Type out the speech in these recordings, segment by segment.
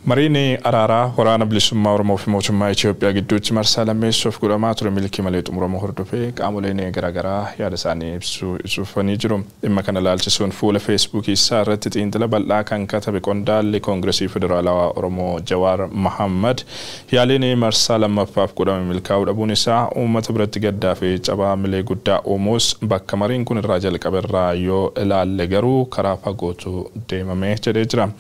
Marini Arara, Horana Blissuma or Mofimochuma, Ethiopia, Giduch Marsala Mesof Guramatur Milkimalet Muramohordope, Amulene Garagara, Yadasani, Sufanijum, Imakanal Chison, full Facebook is Sarret in the Labalak and Katabikondal, Congressi Federala Oromo Jawar Muhammad, Yalini Marsala Mafaf Guram Milkau Abunisa, Umatabret Gaddafi, Chaba Mileguda Omos, Bakamarin Kun Rajal Caberra, Yo Ela Legaru, Karapa go to Demame Chedra.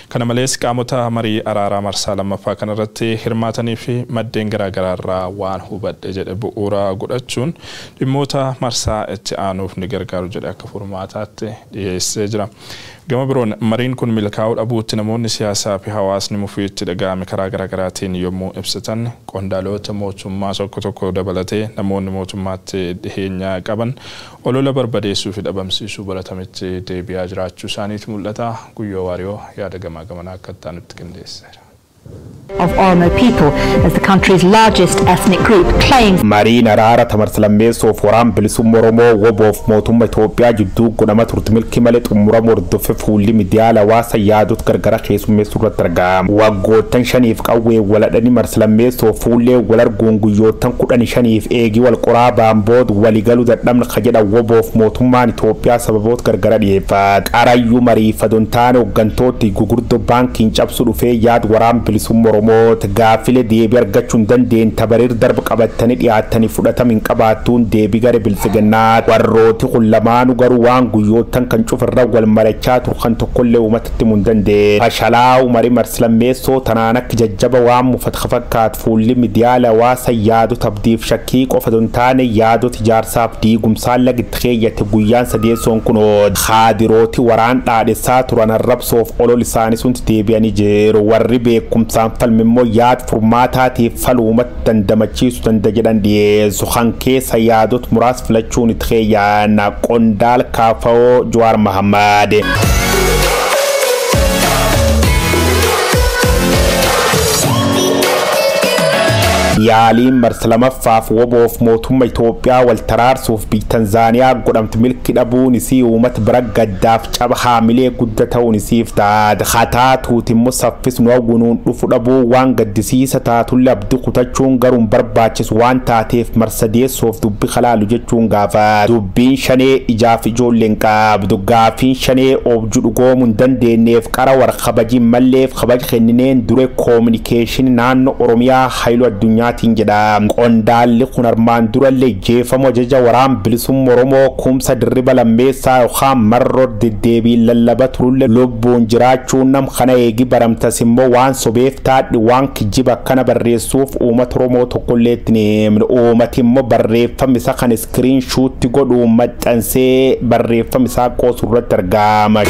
Kanamales Kamota Marie Arara Marsala Mafakana Rate, Hirmatani fi Madengara Garara, one who but Ebu Ura Gudachun, the Mota Marsa et Anuf Nigergaru Jedaka Formatate, the Sejra. Gamabron, Marine Kun Milkau, Abu Tinamonisia Sapi Hawas Nimufit, the Gam Karagaratin, Yomo Epsetan, Condalota Motum Maso Kotoko Dabalate, Namon Motumate, the Henya Gaban, Olola Barbade Sufid Abamsi Subaratamite, de Biajra Chusanit Mulata, Guyo Wario, Yadagamagaman Katanit Kendes. Of Oromo people as the country's largest ethnic group claims Marine Arara Tamarslameso Foram Belisumoromo Wob of Motum Ethiopia Judu Gunama Turtmil Kimalet Muramor Dofefu Limidiala Wasa Yadut Gargara Mesuratargam Wago Tanshanif Kawe Waladani Marslameso Fule Walar Gunguyo Tankudan Shanif Egi Wal Koraba Bod Waligalu that Dam Khajada Wob of Motuman Ethiopia Sabot Gargara Yefat Arayu Mari Fadontano Gantoti Gugurdo Bank in Chapsurufe Yad Waram Belisumoromo Gafile Debiar Gachundan Den Tabarir Darb Kabatani Yatani Fudata min Kabatun Debigare Bilseganat Warroti Kulamanu Garuan Guyo Tankanchufra Wal Marachatu Kantokole Umatimundande Ashalau Mari Marslameso Tananak Jabawam Fathafakat Fulli Midiala Wasa Yadu Tabdif Shakik of Aduntane Yadu Tijar Sapti Gumsala Gitreya Guyan Sade Sonkuno Hadiroti Waranta de Saturan Raps of Ololisani Sunt Debiani Jero Warribe Kumsan Falmemo Yad Formatati Falumat and Damachis and Dajan de Suhanke Sayadot Muras Flachun Treya na Kondal Kafao Jawar Muhammad. Yali Marsalama Faf Wob of Motum Ethiopia Wal Tarars of Big Tanzania Godamt Milk Abu Nisi Umat Bragadaf Chabha Mile Gudata Nisif Tad Hatat Timusafis Nogunun Ufudabu Wanga disease Tatulab Dukutachung Garum Barbachis one tatif Mercedes of Dubikhala Lujachungava Dubin Shane Ijafijo Linkab Dugafin Shane of Judugom Dande Nef Karawar Khabaji Malef Khabaj Heninen Dure Communication Nan Oromia Hailo Dunya Tinjada Ondal Likunar Mandura Leje Famoja Waram Bilisum Moromo Kumsa Dribala Mesa Ham Marro de Debi Lalabatul Lobun Jirachunam Khanaegi Baram Tasimo one Sobef Tat the Wank Jiba Kanabare Suf Umatromo Tokolet name Umatimo Barre Famisakan screenshot to go to Mat and say Barre Famisako Suratargama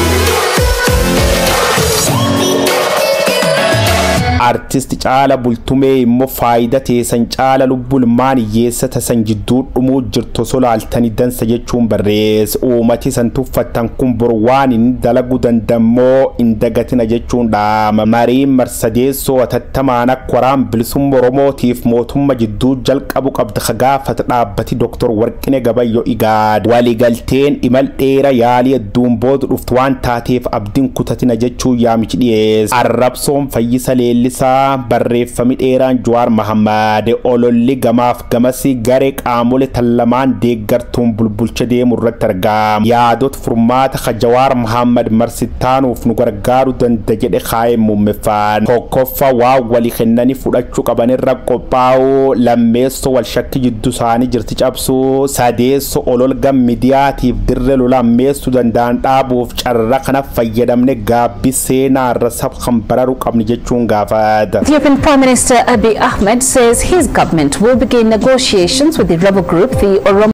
Artist Chala Bultume Mofaida Tesan Chala Lubulmani Yesata Sanjidu Mujurto Sola Altani Dansajachum Barres O Matis and Tufatan Kumburwan in Dalagudan Damo in Dagatina Jachunda Mari Mercedes so Tatamana Kwaram Bilsum Romotif Motum Majidu Jalk Abu Abdhaga Fatna Bati Doctor Workine Gabayo Igad Waligalten Imal Era Yali Dumbod Uftuan Tatif Abdin Kutatina Jachu Yamichies Arabsom Fayisa Barre Famit Eran Jawar Muhammad Ololi Gamaf Gamasi Garek Amule Talaman de Gartum Bulbulcha de Muratargam Yadot Format Khajawar Muhammad Marsitano Fnugargaru dan Dajede Khaim Mumefan Kokofa wa Wali Khenani Fudachu Kabane Rakopao Lameso wal Shaki Dusani Jirtich Absu Sadeso Olol Gam Mediative Dirrelula Mesu dan Tabu Charrakana Fayedamne Gabisena Rasab Khambararu Kamnijechunga. Ethiopian Prime Minister Abiy Ahmed says his government will begin negotiations with the rebel group, the Oromo